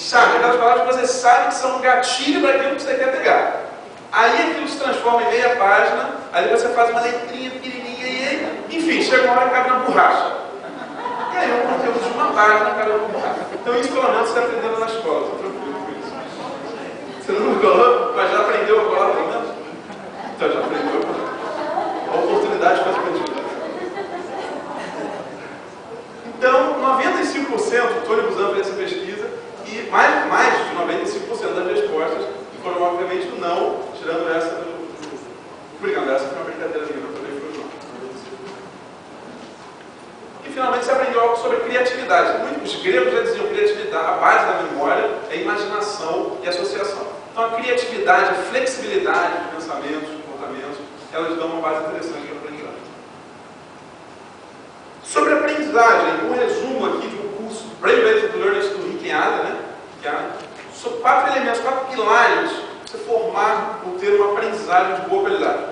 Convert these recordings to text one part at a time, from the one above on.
Chave, aquelas palavras que você sabe que são um gatilho para aquilo que você quer pegar. Aí aquilo se transforma em meia página, aí você faz uma letrinha pequenininha e aí, enfim, chega uma hora e cabe na borracha. E aí o conteúdo de uma página cabe na borracha. Então isso pelo menos você aprendeu na escola, estou tranquilo com isso. Você não colou, mas já aprendeu a colar pelo menos? Então já aprendeu. A oportunidade foi perdida. Então, 95%, o Tony Buzan fez essa pesquisa, e mais de 95% das respostas foram, obviamente, o não, tirando essa do... Obrigado, essa foi uma brincadeira minha, mas também foi o não. E, finalmente, você aprendeu algo sobre criatividade. Os gregos já diziam criatividade, a base da memória é imaginação e associação. Então, a criatividade, a flexibilidade de pensamentos, de comportamentos, elas dão uma base interessante para a aprendizagem. Sobre a aprendizagem, um resumo aqui de um curso Brain-Based Learning do Rick Allen, né? Sobre 4 elementos, 4 pilares para você formar ou ter uma aprendizagem de boa qualidade.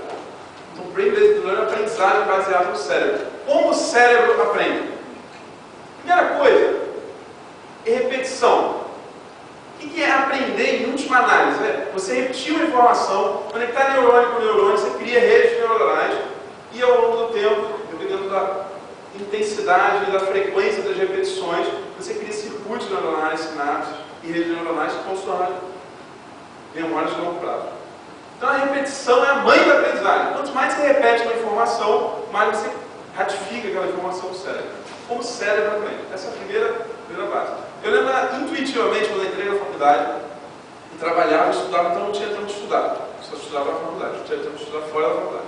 Então, Brain-Based Learning é aprendizagem baseada no cérebro. Como o cérebro aprende? Primeira coisa, é repetição. O que é aprender em última análise? É você repetir uma informação, conectar neurônio com neurônio, você cria redes neuronais e ao longo do tempo, dependendo da intensidade e da frequência das repetições, você cria circuitos neuronais, sinapses e redes neuronais que vão se tornar memórias de longo prazo. Então a repetição é a mãe da aprendizagem. Quanto mais você repete uma informação, mais você ratifica aquela informação no cérebro. Como o cérebro aprende. Essa é a primeira base. Eu lembro intuitivamente, quando eu entrei na faculdade, e trabalhava, estudava, então não tinha tempo de estudar. Só estudava na faculdade, não tinha tempo de estudar fora da faculdade.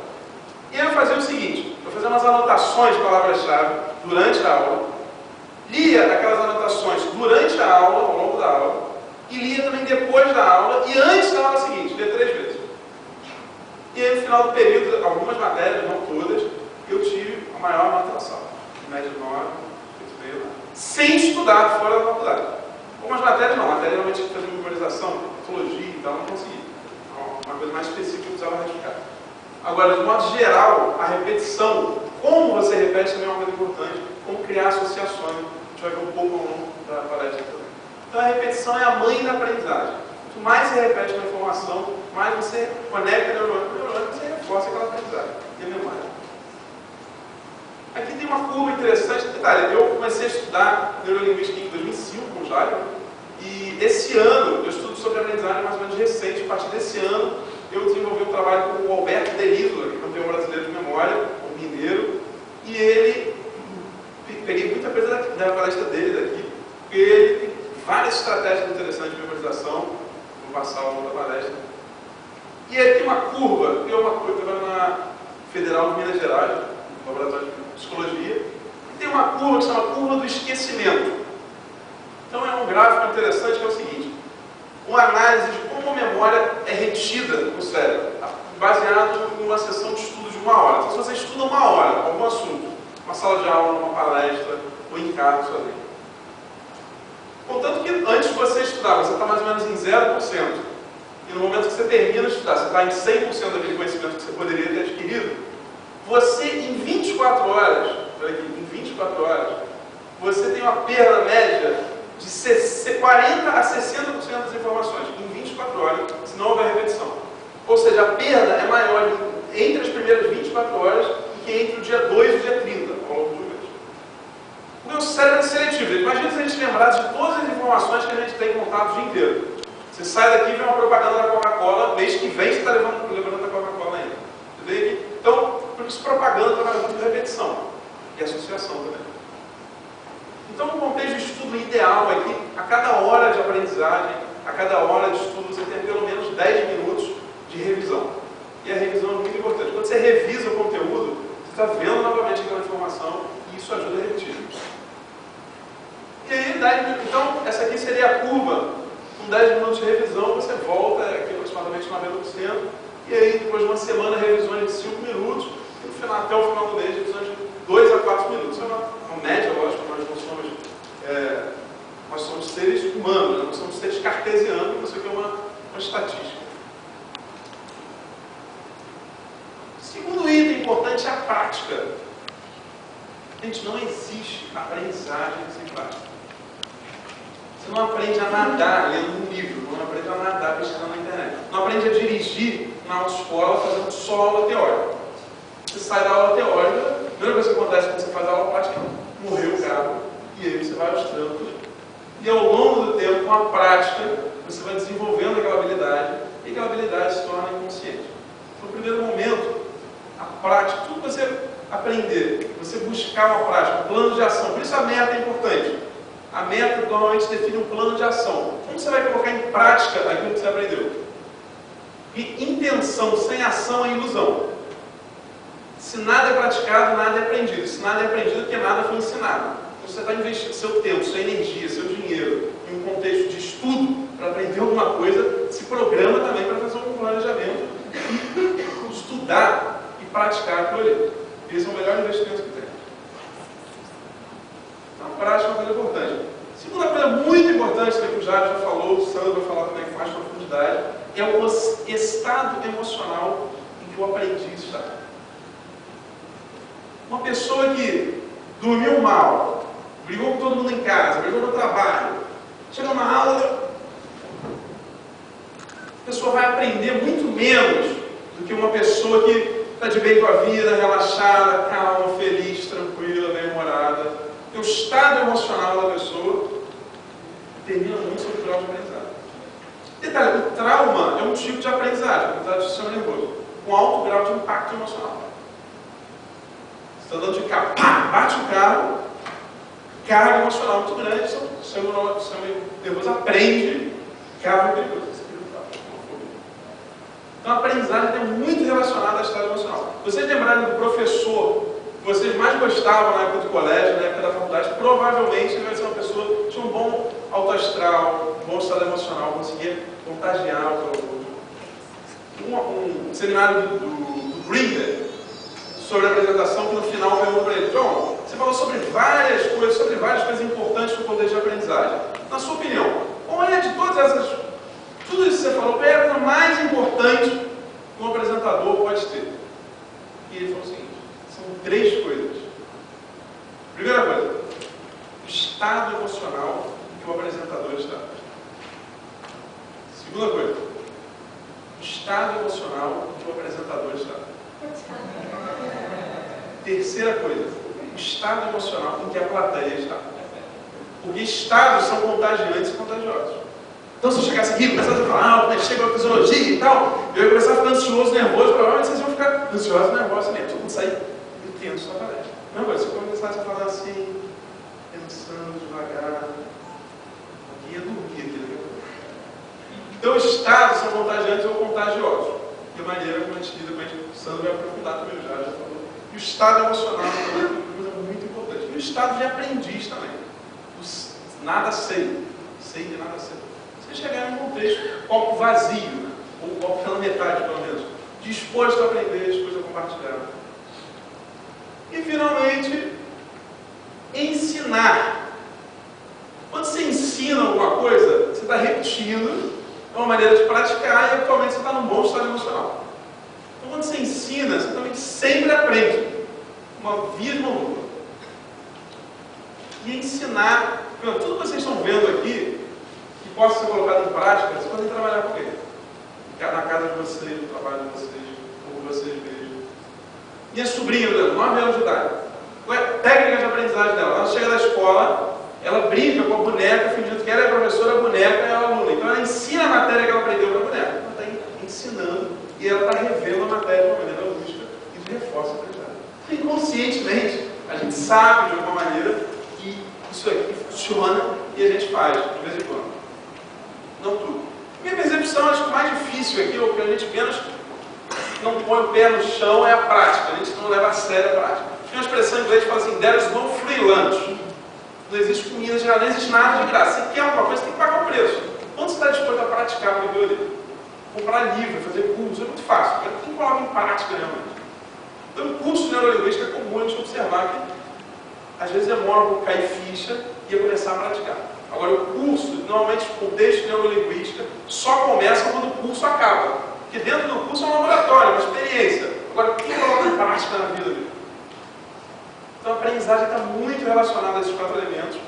E eu fazia o seguinte, eu fazia umas anotações de palavras-chave durante a aula, lia aquelas anotações durante a aula, ao longo da aula, e lia também depois da aula e antes da aula seguinte, lia 3 vezes. E aí no final do período, algumas matérias, não todas, eu tive a maior nota da sala. Média 9, 8,5, sem estudar fora da faculdade. Algumas matérias não, matéria realmente tinha que fazer memorização, patologia e tal, não consegui. Uma coisa mais específica que eu precisava ratificar. Agora, de modo geral, a repetição, como você repete também é uma coisa importante, como criar associações, a gente vai ver um pouco ao longo da palestra também. Então a repetição é a mãe da aprendizagem. Quanto mais você repete uma informação, mais você conecta neurônio com neurônio, você reforça aquela aprendizagem e a memória. Aqui tem uma curva interessante. Detalhe, eu comecei a estudar neurolinguística em 2005 com o Jairo, e esse ano, eu estudo sobre aprendizagem mais ou menos recente. A partir desse ano, eu desenvolvi um trabalho com o Alberto Delisola, que é campeão brasileiro de memória, um mineiro, e ele, peguei muita coisa da palestra dele daqui, porque ele tem várias estratégias interessantes de memorização, vou passar ao longo da palestra. E ele tem uma curva, eu estava na Federal de Minas Gerais, no laboratório de psicologia, e tem uma curva que se chama curva do esquecimento. Então é um gráfico interessante que é o seguinte, uma análise de como a memória é retida no cérebro, baseado em uma sessão de estudo de 1 hora. Então, se você estuda 1 hora, algum assunto, uma sala de aula, uma palestra, ou em casa, sozinho. Contanto que antes de você estudar, você está mais ou menos em 0%, e no momento que você termina de estudar, você está em 100% daquele conhecimento que você poderia ter adquirido, você em 24 horas, olha aqui, em 24 horas, você tem uma perda média de 40 a 60% das informações em 24 horas, se não houver repetição. Ou seja, a perda é maior entre as primeiras 24 horas do que entre o dia 2 e o dia 30, ao longo de um mês. O meu cérebro é seletivo. Imagina se a gente lembrasse de todas as informações que a gente tem contato o dia inteiro. Você sai daqui e vê uma propaganda da Coca-Cola, mês que vem você está lembrando da Coca-Cola ainda. Entendeu? Então, por isso propaganda trabalha muito com repetição e associação também. Então, no contexto de estudo ideal é que a cada hora de aprendizagem, a cada hora de estudo, você tem pelo menos 10 minutos de revisão. E a revisão é muito importante. Quando você revisa o conteúdo, você está vendo novamente aquela informação e isso ajuda a repetir. E aí, 10 minutos. Então, essa aqui seria a curva. Com 10 minutos de revisão, você volta aqui aproximadamente 90%. E aí, depois de uma semana, revisões de 5 minutos. E no final, até o final do mês, revisões de 2 a 4 minutos. Isso é uma média, lógico, nós somos seres humanos, nós somos seres cartesianos, isso aqui é uma estatística. Segundo item importante é a prática. Gente, não existe aprendizagem sem prática. Você não aprende a nadar lendo um livro, não aprende a nadar pesquisando na internet, não aprende a dirigir na autoescola fazendo só aula teórica. Você sai da aula teórica, a primeira coisa que acontece quando você faz a aula prática, morreu o carro, e aí você vai aos trancos. E ao longo do tempo, com a prática, você vai desenvolvendo aquela habilidade, e aquela habilidade se torna inconsciente. No primeiro momento, a prática, tudo que você aprender, você buscar uma prática, um plano de ação, por isso a meta é importante. A meta normalmente define um plano de ação. Como você vai colocar em prática aquilo que você aprendeu? E intenção sem ação é ilusão. Se nada é praticado, nada é aprendido. Se nada é aprendido, porque nada foi ensinado. Então você está investindo seu tempo, sua energia, seu dinheiro em um contexto de estudo para aprender alguma coisa, se programa também para fazer um planejamento e estudar e praticar aquilo ali. Esse é o melhor investimento que tem. Então, a prática é uma coisa importante. Segunda coisa muito importante, que o Jário já falou, o Sandro vai falar também com mais profundidade, é o estado emocional em que o aprendiz está. Uma pessoa que dormiu mal, brigou com todo mundo em casa, brigou no trabalho, chega na aula, a pessoa vai aprender muito menos do que uma pessoa que está de bem com a vida, relaxada, calma, feliz, tranquila, bem-humorada. O estado emocional da pessoa determina muito sobre o grau de aprendizagem. Detalhe, o trauma é um tipo de aprendizagem, aprendizagem do sistema nervoso, com alto grau de impacto emocional. Você está andando de carro, pá, bate o carro, carga emocional muito grande, o sistema nervoso aprende carro é perigoso. Então a aprendizagem está muito relacionada ao estado emocional. Vocês lembrarem do professor que vocês mais gostavam na época do colégio, na época da faculdade, provavelmente ele vai ser uma pessoa que tinha um bom alto astral, um bom estado emocional, conseguia contagiar um seminário do Grinder sobre a apresentação, que no final perguntou para ele: John, você falou sobre várias coisas importantes para o poder de aprendizagem. Na sua opinião, qual é de todas essas, tudo isso que você falou, qual é a coisa mais importante que um apresentador pode ter? E ele falou o seguinte: são 3 coisas. Primeira coisa, o estado emocional em que o apresentador está. Segunda coisa, o estado emocional em que o apresentador está. Terceira coisa, o estado emocional em que a plateia está. Porque estados são contagiantes e contagiosos. Então, se eu chegasse aqui e começasse a falar, chega a fisiologia e tal, eu ia começar a ficar ansioso, nervoso, provavelmente vocês iam ficar ansiosos, nervosos também. Todo mundo sair tenso na palestra. Não, mas se eu começasse a falar assim, pensando devagar, ia dormir aqui. Então, os estados são contagiantes ou contagiosos. De maneira como a gente lida com a gente, o Sandro vai aprofundar também, já falou. E o estado emocional é uma coisa muito importante. E o estado de aprendiz também. Nada sei. Sei de nada sei. Você chegar em um contexto, copo vazio, ou copo pela metade, pelo menos, disposto a aprender, disposto a compartilhar. E, finalmente, ensinar. Quando você ensina alguma coisa, você está repetindo, é uma maneira de praticar e, atualmente, você está num bom estado emocional. Então, quando você ensina, você também sempre aprende. Uma via de mão dupla. E ensinar, tudo que vocês estão vendo aqui, que possa ser colocado em prática, vocês podem trabalhar com ele. Na casa de vocês, no trabalho de vocês, como vocês mesmos. Minha sobrinha, 9 anos de idade. Qual é a técnica de aprendizagem dela? Ela chega da escola, ela brinca com a boneca, fingindo que ela é a professora, a boneca é a aluna. Então ela ensina a matéria que ela aprendeu para a boneca. Ela está ensinando e ela está revendo a matéria de uma maneira lúdica. Isso reforça a aprendizagem. Inconscientemente, a gente sabe de alguma maneira que isso aqui funciona e a gente faz, de vez em quando. Não tudo. Minha percepção, acho que o mais difícil aqui, ou que a gente menos não põe o pé no chão, é a prática. A gente não leva a sério a prática. Tem uma expressão em inglês que fala assim: there is no free lunch. Não existe comida geral, não existe nada de graça. Se quer alguma coisa, tem que pagar o preço. Quando você está disposto a praticar o que ali? Comprar livro, fazer curso, é muito fácil. Agora, quem coloca em prática realmente? Então, o curso de neurolinguística é comum a gente observar que às vezes demora para cair ficha e começar a praticar. Agora, o curso, normalmente, o contexto de neurolinguística só começa quando o curso acaba. Porque dentro do curso é um laboratório, uma experiência. Agora, quem coloca em prática na vida dele? Então, a aprendizagem está muito relacionada a esses 4 elementos.